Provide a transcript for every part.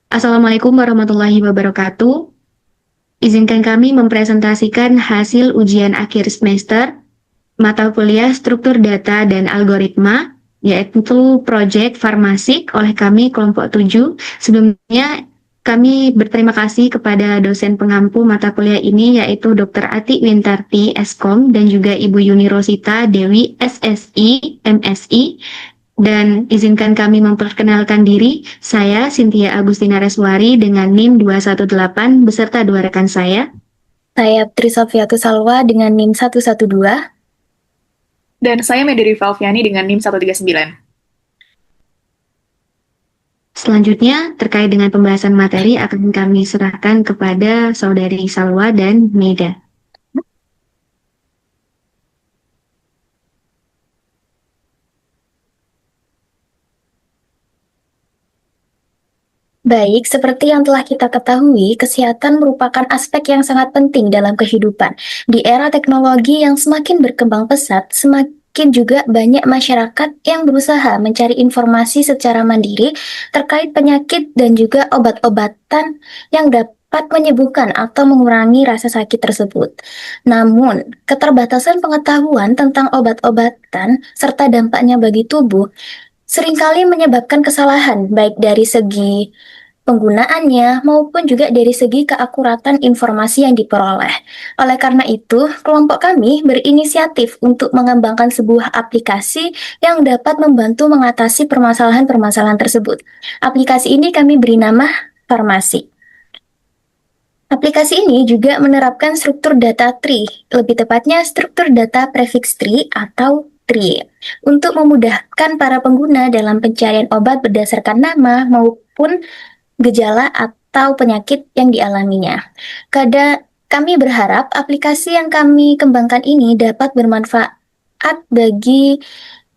Assalamualaikum warahmatullahi wabarakatuh. Izinkan kami mempresentasikan hasil ujian akhir semester mata kuliah struktur data dan algoritma, yaitu proyek Farmasik oleh kami kelompok 7. Sebelumnya, kami berterima kasih kepada dosen pengampu mata kuliah ini, yaitu Dr. Ati Wintarti, Eskom, dan juga Ibu Yuni Rosita Dewi, SSI, MSI, dan izinkan kami memperkenalkan diri, saya Cynthia Agustina Reswari dengan NIM 218 beserta dua rekan saya. Saya Trisofiatu Salwa dengan NIM 112. Dan saya Mederi Valviani dengan NIM 139. Selanjutnya, terkait dengan pembahasan materi akan kami serahkan kepada Saudari Salwa dan Meda. Baik, seperti yang telah kita ketahui, kesehatan merupakan aspek yang sangat penting dalam kehidupan. Di era teknologi yang semakin berkembang pesat, semakin juga banyak masyarakat yang berusaha mencari informasi secara mandiri terkait penyakit dan juga obat-obatan yang dapat menyembuhkan atau mengurangi rasa sakit tersebut. Namun, keterbatasan pengetahuan tentang obat-obatan serta dampaknya bagi tubuh seringkali menyebabkan kesalahan, baik dari segi penggunaannya maupun juga dari segi keakuratan informasi yang diperoleh. Oleh karena itu, kelompok kami berinisiatif untuk mengembangkan sebuah aplikasi yang dapat membantu mengatasi permasalahan-permasalahan tersebut. Aplikasi ini kami beri nama Farmasi. Aplikasi ini juga menerapkan struktur data tree, lebih tepatnya struktur data prefix tree atau TRIE, untuk memudahkan para pengguna dalam pencarian obat berdasarkan nama maupun gejala atau penyakit yang dialaminya. Kami berharap aplikasi yang kami kembangkan ini dapat bermanfaat bagi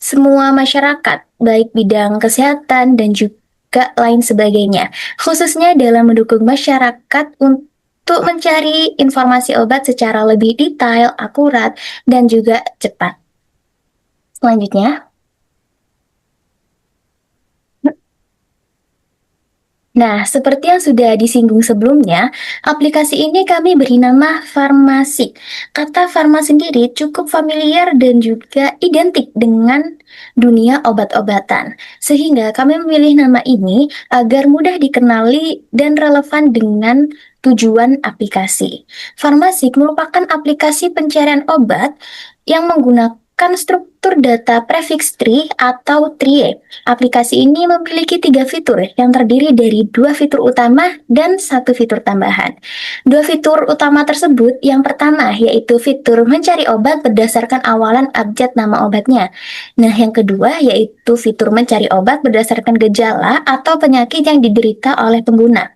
semua masyarakat, baik bidang kesehatan dan juga lain sebagainya, khususnya dalam mendukung masyarakat untuk mencari informasi obat secara lebih detail, akurat, dan juga cepat. Selanjutnya, nah, seperti yang sudah disinggung sebelumnya, aplikasi ini kami beri nama Farmasi. Kata Farma sendiri cukup familiar dan juga identik dengan dunia obat-obatan. Sehingga kami memilih nama ini agar mudah dikenali dan relevan dengan tujuan aplikasi. Farmasi merupakan aplikasi pencarian obat yang menggunakan struktur data prefix tree atau TRIE. Aplikasi ini memiliki 3 fitur yang terdiri dari 2 fitur utama dan 1 fitur tambahan. 2 fitur utama tersebut, yang pertama yaitu fitur mencari obat berdasarkan awalan abjad nama obatnya. Nah, yang kedua yaitu fitur mencari obat berdasarkan gejala atau penyakit yang diderita oleh pengguna.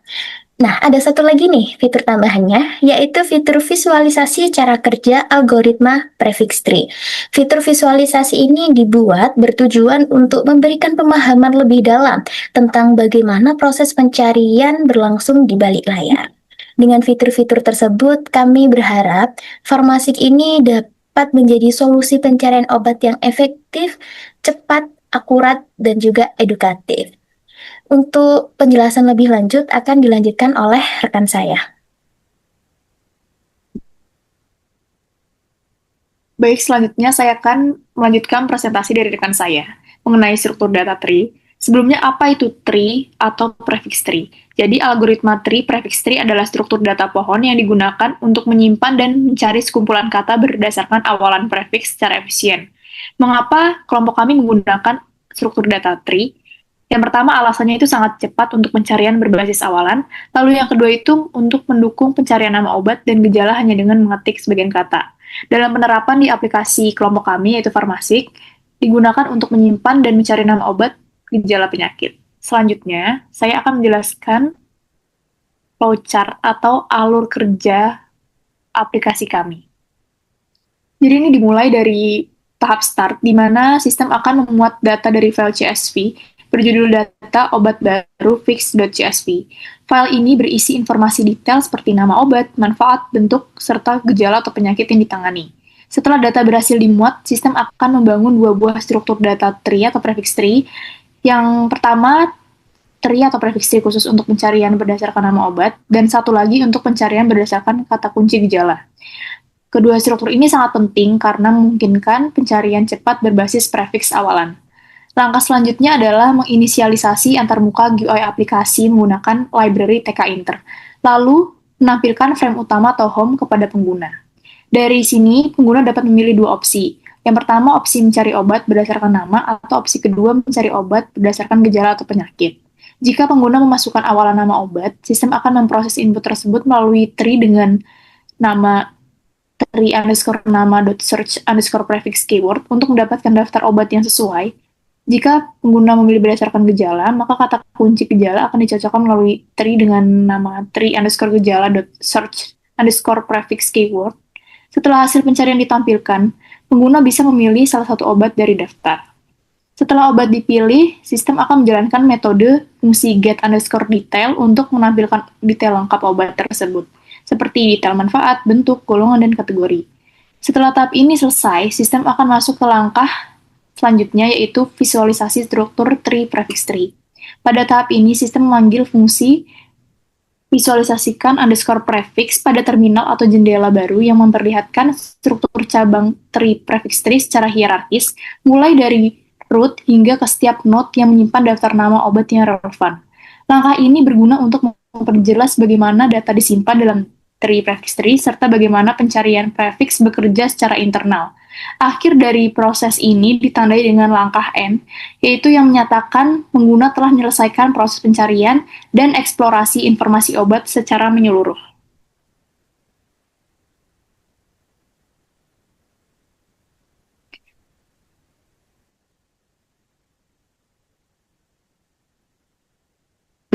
Nah, ada satu lagi nih fitur tambahannya, yaitu fitur visualisasi cara kerja algoritma prefix tree. Fitur visualisasi ini dibuat bertujuan untuk memberikan pemahaman lebih dalam tentang bagaimana proses pencarian berlangsung di balik layar. Dengan fitur-fitur tersebut, kami berharap Farmasik ini dapat menjadi solusi pencarian obat yang efektif, cepat, akurat, dan juga edukatif. Untuk penjelasan lebih lanjut akan dilanjutkan oleh rekan saya. Baik, selanjutnya saya akan melanjutkan presentasi dari rekan saya mengenai struktur data tree. Sebelumnya, apa itu tree atau prefix tree? Jadi, algoritma tree prefix tree adalah struktur data pohon yang digunakan untuk menyimpan dan mencari sekumpulan kata berdasarkan awalan prefix secara efisien. Mengapa kelompok kami menggunakan struktur data tree? Yang pertama, alasannya itu sangat cepat untuk pencarian berbasis awalan. Lalu yang kedua itu untuk mendukung pencarian nama obat dan gejala hanya dengan mengetik sebagian kata. Dalam penerapan di aplikasi kelompok kami, yaitu Farmasik, digunakan untuk menyimpan dan mencari nama obat, gejala penyakit. Selanjutnya, saya akan menjelaskan flowchart atau alur kerja aplikasi kami. Jadi ini dimulai dari tahap start, di mana sistem akan memuat data dari file CSV berjudul data obat baru fix.csv. File ini berisi informasi detail seperti nama obat, manfaat, bentuk, serta gejala atau penyakit yang ditangani. Setelah data berhasil dimuat, sistem akan membangun dua buah struktur data tree atau prefix tree. Yang pertama, tree atau prefix tree khusus untuk pencarian berdasarkan nama obat, dan satu lagi untuk pencarian berdasarkan kata kunci gejala. Kedua struktur ini sangat penting karena memungkinkan pencarian cepat berbasis prefix awalan. Langkah selanjutnya adalah menginisialisasi antarmuka GUI aplikasi menggunakan library TK-Inter, lalu menampilkan frame utama atau home kepada pengguna. Dari sini, pengguna dapat memilih dua opsi. Yang pertama, opsi mencari obat berdasarkan nama, atau opsi kedua, mencari obat berdasarkan gejala atau penyakit. Jika pengguna memasukkan awalan nama obat, sistem akan memproses input tersebut melalui tree dengan nama tree_nama.search_prefix keyword untuk mendapatkan daftar obat yang sesuai. Jika pengguna memilih berdasarkan gejala, maka kata kunci gejala akan dicocokkan melalui tree dengan nama tree_gejala.search_prefix keyword. Setelah hasil pencarian ditampilkan, pengguna bisa memilih salah satu obat dari daftar. Setelah obat dipilih, sistem akan menjalankan metode fungsi get_detail untuk menampilkan detail lengkap obat tersebut, seperti detail manfaat, bentuk, golongan, dan kategori. Setelah tahap ini selesai, sistem akan masuk ke langkah selanjutnya, yaitu visualisasi struktur tree prefix tree. Pada tahap ini, sistem memanggil fungsi visualisasikan _prefix pada terminal atau jendela baru yang memperlihatkan struktur cabang tree prefix tree secara hierarkis, mulai dari root hingga ke setiap node yang menyimpan daftar nama obat yang relevan. Langkah ini berguna untuk memperjelas bagaimana data disimpan dalam tree prefix tree, serta bagaimana pencarian prefix bekerja secara internal. Akhir dari proses ini ditandai dengan langkah N, yaitu yang menyatakan pengguna telah menyelesaikan proses pencarian dan eksplorasi informasi obat secara menyeluruh.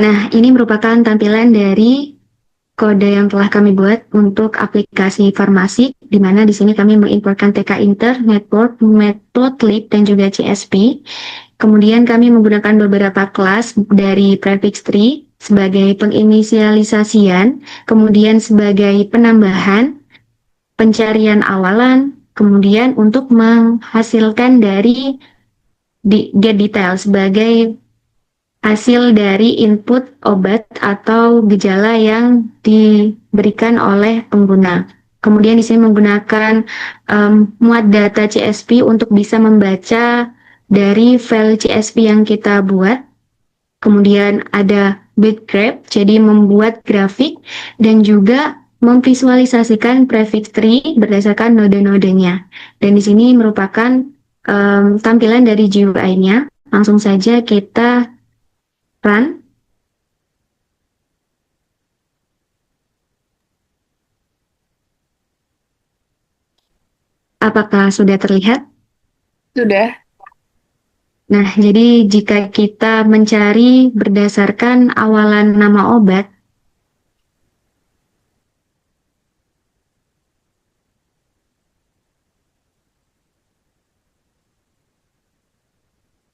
Nah, ini merupakan tampilan dari kode yang telah kami buat untuk aplikasi farmasi, di mana di sini kami mengimpортkan TK-Inter, Network, Matplotlib, dan juga CSP. Kemudian kami menggunakan beberapa kelas dari prefix tree sebagai penginisialisasian, kemudian sebagai penambahan, pencarian awalan, kemudian untuk menghasilkan dari get detail sebagai hasil dari input obat atau gejala yang diberikan oleh pengguna. Kemudian di sini menggunakan muat data CSP untuk bisa membaca dari file CSP yang kita buat. Kemudian ada bit graph, jadi membuat grafik dan juga memvisualisasikan prefix tree berdasarkan node-nodenya. Dan di sini merupakan tampilan dari GUI-nya. Langsung saja kita run. Apakah sudah terlihat? Sudah. Nah, jadi jika kita mencari berdasarkan awalan nama obat,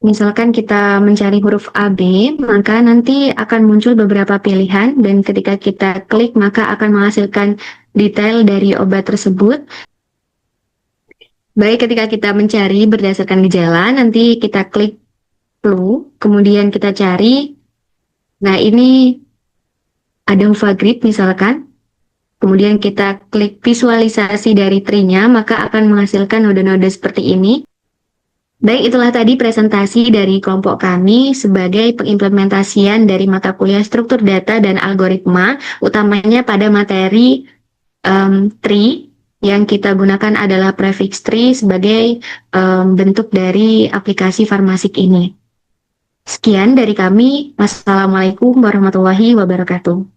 misalkan kita mencari huruf AB, maka nanti akan muncul beberapa pilihan dan ketika kita klik maka akan menghasilkan detail dari obat tersebut. Baik, ketika kita mencari berdasarkan gejala, nanti kita klik flu, kemudian kita cari. Nah, ini ada Huvagrip misalkan. Kemudian kita klik visualisasi dari tree-nya, maka akan menghasilkan node-node seperti ini. Baik, itulah tadi presentasi dari kelompok kami sebagai pengimplementasian dari mata kuliah struktur data dan algoritma, utamanya pada materi tree, yang kita gunakan adalah prefix tree sebagai bentuk dari aplikasi farmasik ini. Sekian dari kami. Wassalamualaikum warahmatullahi wabarakatuh.